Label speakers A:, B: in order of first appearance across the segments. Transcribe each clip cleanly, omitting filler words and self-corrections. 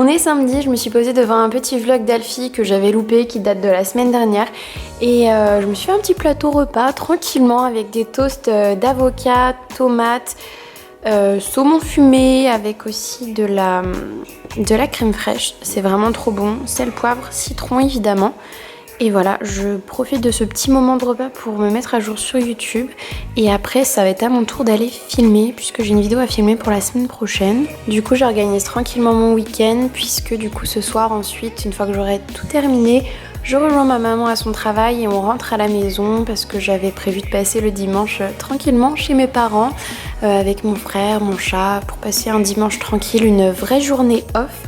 A: On est samedi, je me suis posée devant un petit vlog d'Alfie que j'avais loupé, qui date de la semaine dernière. Et je me suis fait un petit plateau repas tranquillement avec des toasts d'avocat, tomates, saumon fumé avec aussi de la crème fraîche. C'est vraiment trop bon. Sel, poivre, citron évidemment. Et voilà, je profite de ce petit moment de repas pour me mettre à jour sur YouTube. Et après, ça va être à mon tour d'aller filmer, puisque j'ai une vidéo à filmer pour la semaine prochaine. Du coup, j'organise tranquillement mon week-end, puisque du coup, ce soir, ensuite, une fois que j'aurai tout terminé, je rejoins ma maman à son travail et on rentre à la maison, parce que j'avais prévu de passer le dimanche tranquillement chez mes parents, avec mon frère, mon chat, pour passer un dimanche tranquille, une vraie journée off.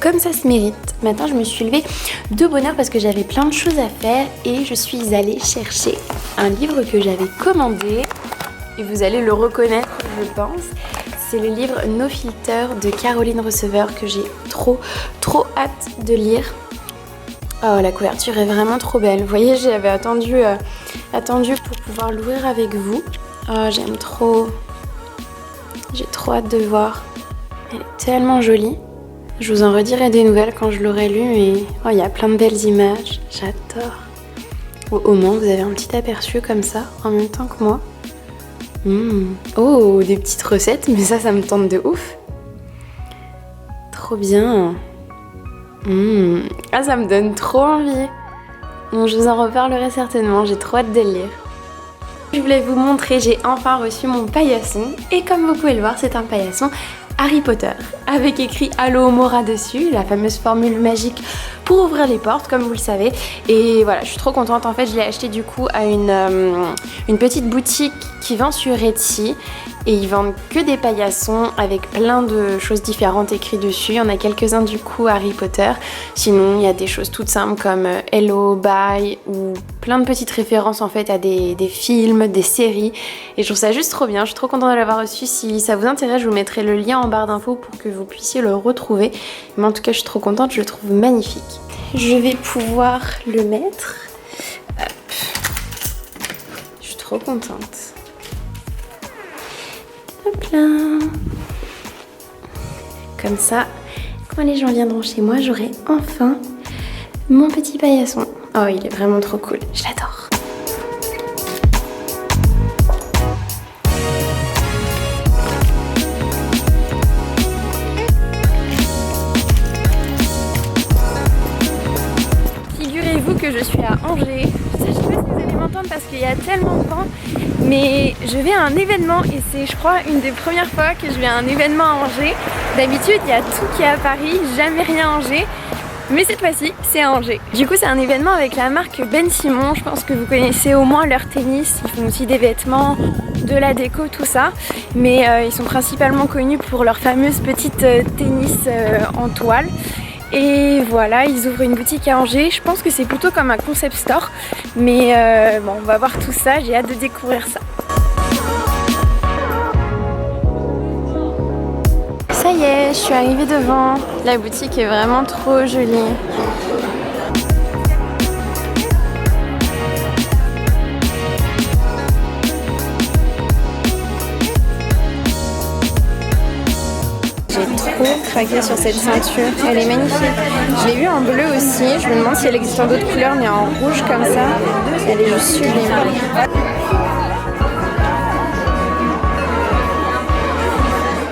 A: Comme ça se mérite. Matin, je me suis levée de bonne heure parce que j'avais plein de choses à faire et je suis allée chercher un livre que j'avais commandé et vous allez le reconnaître, je pense. C'est le livre No Filter de Caroline Receveur que j'ai trop hâte de lire. Oh, la couverture est vraiment trop belle. Vous voyez, j'avais attendu pour pouvoir l'ouvrir avec vous. Oh, j'aime trop. J'ai trop hâte de voir. Elle est tellement jolie. Je vous en redirai des nouvelles quand je l'aurai lu et oh, il y a plein de belles images, j'adore. Au moins vous avez un petit aperçu comme ça en même temps que moi. Oh, des petites recettes, mais ça me tente de ouf. Trop bien. Ah, ça me donne trop envie. Bon, je vous en reparlerai certainement, j'ai trop hâte de le lire. Je voulais vous montrer, j'ai enfin reçu mon paillasson et comme vous pouvez le voir, c'est un paillasson Harry Potter, avec écrit Allo Mora dessus, la fameuse formule magique pour ouvrir les portes, comme vous le savez. Et voilà, je suis trop contente. En fait, je l'ai acheté du coup à une petite boutique qui vend sur Etsy. Et ils vendent que des paillassons avec plein de choses différentes écrites dessus. Il y en a quelques-uns du coup Harry Potter. Sinon, il y a des choses toutes simples comme Hello, Bye ou plein de petites références en fait à des films, des séries. Et je trouve ça juste trop bien. Je suis trop contente de l'avoir reçu. Si ça vous intéresse, je vous mettrai le lien en barre d'infos pour que vous puissiez le retrouver. Mais en tout cas, je suis trop contente. Je le trouve magnifique. Je vais pouvoir le mettre. Hop. Je suis trop contente. Hop là. Comme ça, quand les gens viendront chez moi, j'aurai enfin mon petit paillasson. Oh, il est vraiment trop cool, je l'adore. Figurez-vous que je suis à Angers. Je sais pas si vous allez m'entendre parce qu'il y a tellement de vent. Mais je vais à un événement et c'est je crois une des premières fois que je vais à un événement à Angers. D'habitude il y a tout qui est à Paris, jamais rien à Angers. Mais cette fois-ci c'est à Angers. Du coup c'est un événement avec la marque Ben Simon. Je pense que vous connaissez au moins leur tennis. Ils font aussi des vêtements, de la déco, tout ça. Mais ils sont principalement connus pour leurs fameuses petites tennis en toile. Et voilà, ils ouvrent une boutique à Angers. Je pense que c'est plutôt comme un concept store. Mais bon, on va voir tout ça. J'ai hâte de découvrir ça. Ça y est, je suis arrivée devant. La boutique est vraiment trop jolie. Craqué sur cette ceinture, elle est magnifique. Je l'ai vue en bleu aussi, je me demande si elle existe en d'autres couleurs, mais en rouge comme ça, elle est juste sublime.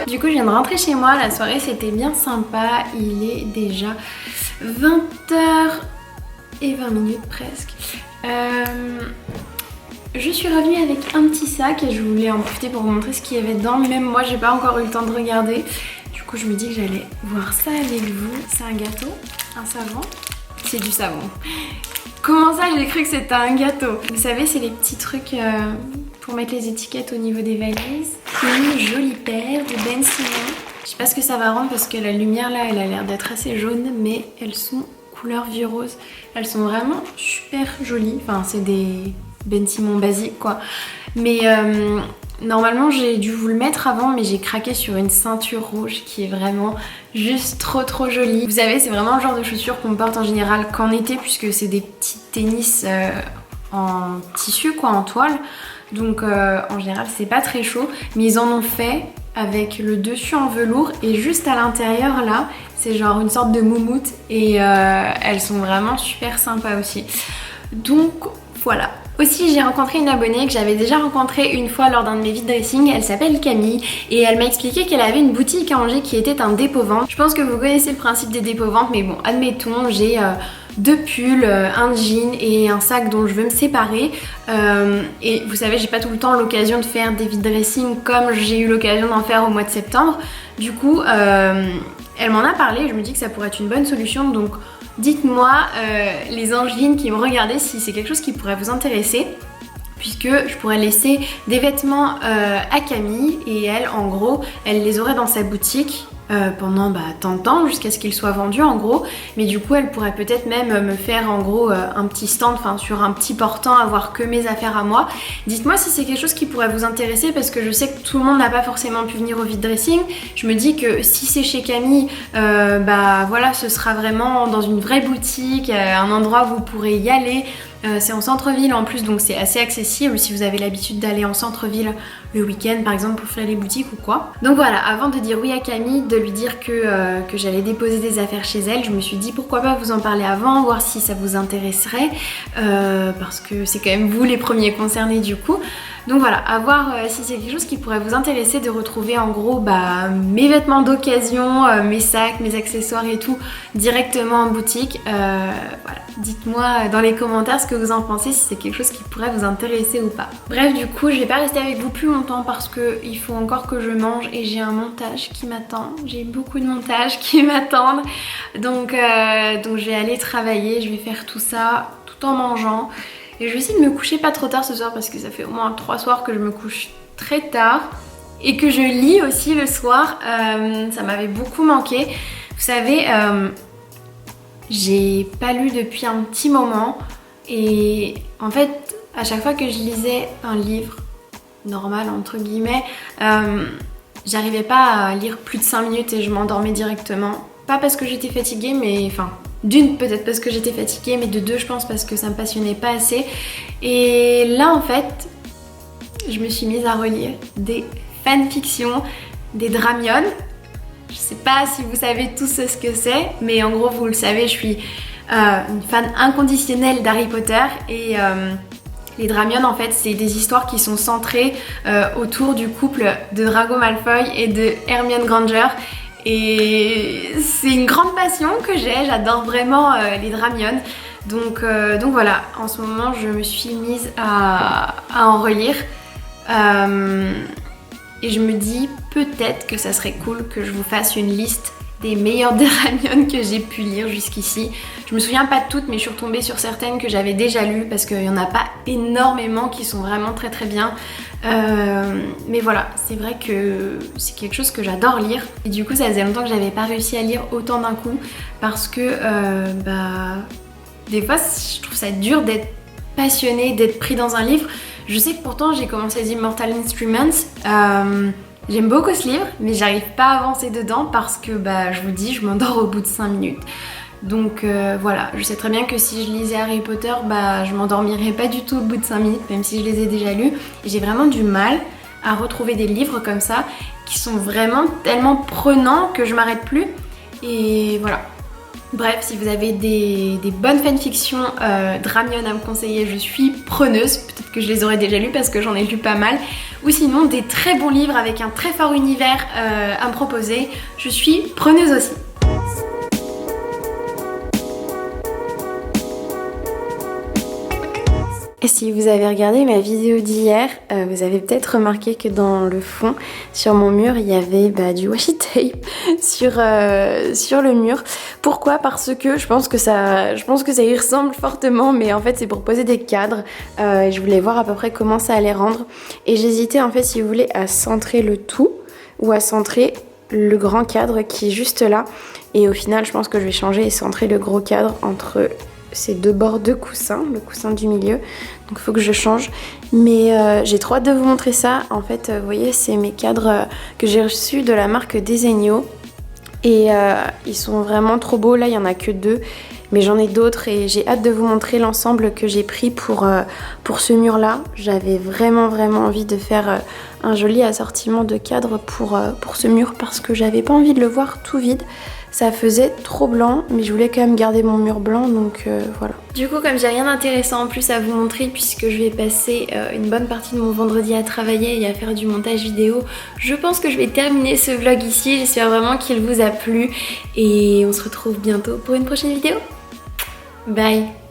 A: Du coup je viens de rentrer chez moi, la soirée c'était bien sympa, il est déjà 20h20 presque. Je suis revenue avec un petit sac et je voulais en profiter pour vous montrer ce qu'il y avait dedans. Même moi j'ai pas encore eu le temps de regarder. Du coup je me dis que j'allais voir ça avec vous. C'est un gâteau, un savon. C'est du savon. Comment ça j'ai cru que c'était un gâteau? Vous savez c'est les petits trucs pour mettre les étiquettes au niveau des valises. Une jolie paire de Ben Simon. Je sais pas ce que ça va rendre parce que la lumière là elle a l'air d'être assez jaune. Mais elles sont couleur vieux rose. Elles sont vraiment super jolies. Enfin c'est des Ben Simon basiques quoi. Mais normalement j'ai dû vous le mettre avant mais j'ai craqué sur une ceinture rouge qui est vraiment juste trop jolie. Vous savez c'est vraiment le genre de chaussures qu'on porte en général qu'en été puisque c'est des petits tennis en tissu quoi, en toile. Donc en général c'est pas très chaud mais ils en ont fait avec le dessus en velours et juste à l'intérieur là C'est genre une sorte de moumoute et elles sont vraiment super sympas aussi. Donc voilà. Aussi, j'ai rencontré une abonnée que j'avais déjà rencontrée une fois lors d'un de mes vide dressing. Elle s'appelle Camille et elle m'a expliqué qu'elle avait une boutique à Angers qui était un dépôt-vente. Je pense que vous connaissez le principe des dépôts-ventes, mais bon, admettons, j'ai 2 pulls, un jean et un sac dont je veux me séparer. Et vous savez, j'ai pas tout le temps l'occasion de faire des vide dressing comme j'ai eu l'occasion d'en faire au mois de septembre. Du coup, elle m'en a parlé, je me dis que ça pourrait être une bonne solution. Donc dites-moi les Angevines qui me regardaient si c'est quelque chose qui pourrait vous intéresser, puisque je pourrais laisser des vêtements à Camille et elle, en gros, elle les aurait dans sa boutique pendant tant de temps jusqu'à ce qu'ils soient vendus en gros, mais du coup elle pourrait peut-être même me faire en gros un petit stand, enfin sur un petit portant, avoir que mes affaires à moi. Dites-moi si c'est quelque chose qui pourrait vous intéresser parce que je sais que tout le monde n'a pas forcément pu venir au vide dressing. Je me dis que si c'est chez Camille, voilà, ce sera vraiment dans une vraie boutique, un endroit où vous pourrez y aller. C'est en centre-ville en plus, donc c'est assez accessible si vous avez l'habitude d'aller en centre-ville le week-end par exemple pour faire les boutiques ou quoi. Donc voilà, avant de dire oui à Camille, de lui dire que j'allais déposer des affaires chez elle, je me suis dit pourquoi pas vous en parler avant, voir si ça vous intéresserait, parce que c'est quand même vous les premiers concernés du coup. Donc voilà, à voir si c'est quelque chose qui pourrait vous intéresser de retrouver en gros mes vêtements d'occasion, mes sacs, mes accessoires et tout directement en boutique. Voilà, dites-moi dans les commentaires ce que vous en pensez, si c'est quelque chose qui pourrait vous intéresser ou pas. Bref, du coup, je vais pas rester avec vous plus longtemps parce que il faut encore que je mange et j'ai un montage qui m'attend. J'ai beaucoup de montages qui m'attendent. Donc je vais aller travailler, je vais faire tout ça tout en mangeant. Et je vais essayer de me coucher pas trop tard ce soir parce que ça fait au moins 3 soirs que je me couche très tard et que je lis aussi le soir. Ça m'avait beaucoup manqué. Vous savez, j'ai pas lu depuis un petit moment et en fait, à chaque fois que je lisais un livre normal entre guillemets, j'arrivais pas à lire plus de 5 minutes et je m'endormais directement. Pas parce que j'étais fatiguée, mais enfin... D'une, peut-être parce que j'étais fatiguée, mais de deux, je pense parce que ça me passionnait pas assez. Et là, en fait, je me suis mise à relire des fanfictions, des dramiones. Je sais pas si vous savez tous ce que c'est, mais en gros, vous le savez, je suis une fan inconditionnelle d'Harry Potter et... les dramiones en fait c'est des histoires qui sont centrées autour du couple de Drago Malfoy et de Hermione Granger. Et c'est une grande passion que j'ai, j'adore vraiment les dramiones. Donc voilà, en ce moment je me suis mise à en relire. Et je me dis peut-être que ça serait cool que je vous fasse une liste des meilleures dramiones que j'ai pu lire jusqu'ici. Je me souviens pas de toutes, mais je suis retombée sur certaines que j'avais déjà lues parce qu'il y en a pas énormément qui sont vraiment très très bien. Mais voilà, c'est vrai que c'est quelque chose que j'adore lire. Et du coup, ça faisait longtemps que j'avais pas réussi à lire autant d'un coup parce que des fois, je trouve ça dur d'être passionné, d'être pris dans un livre. Je sais que pourtant, j'ai commencé The Immortal Instruments. J'aime beaucoup ce livre, mais j'arrive pas à avancer dedans parce que je vous dis, je m'endors au bout de 5 minutes. Donc voilà, je sais très bien que si je lisais Harry Potter, je m'endormirais pas du tout au bout de 5 minutes, même si je les ai déjà lus. Et j'ai vraiment du mal à retrouver des livres comme ça qui sont vraiment tellement prenants que je m'arrête plus. Et voilà. Bref, si vous avez des bonnes fanfictions dramiones à me conseiller, je suis preneuse. Peut-être que je les aurais déjà lues parce que j'en ai lu pas mal. Ou sinon, des très bons livres avec un très fort univers à me proposer, je suis preneuse aussi. Et si vous avez regardé ma vidéo d'hier, vous avez peut-être remarqué que dans le fond, sur mon mur, il y avait du washi tape sur le mur. Pourquoi ? Parce que je pense que ça y ressemble fortement, mais en fait c'est pour poser des cadres. Et je voulais voir à peu près comment ça allait rendre. Et j'hésitais en fait, si vous voulez, à centrer le tout ou à centrer le grand cadre qui est juste là. Et au final, je pense que je vais changer et centrer le gros cadre entre ces deux bords de coussin, le coussin du milieu. Donc il faut que je change. Mais j'ai trop hâte de vous montrer ça. En fait, vous voyez, c'est mes cadres que j'ai reçus de la marque Desenio. Et ils sont vraiment trop beaux. Là, il n'y en a que 2. Mais j'en ai d'autres et j'ai hâte de vous montrer l'ensemble que j'ai pris pour ce mur-là. J'avais vraiment envie de faire un joli assortiment de cadres pour ce mur parce que j'avais pas envie de le voir tout vide. Ça faisait trop blanc, mais je voulais quand même garder mon mur blanc, donc voilà. Du coup, comme j'ai rien d'intéressant en plus à vous montrer, puisque je vais passer une bonne partie de mon vendredi à travailler et à faire du montage vidéo, je pense que je vais terminer ce vlog ici. J'espère vraiment qu'il vous a plu et on se retrouve bientôt pour une prochaine vidéo. Bye!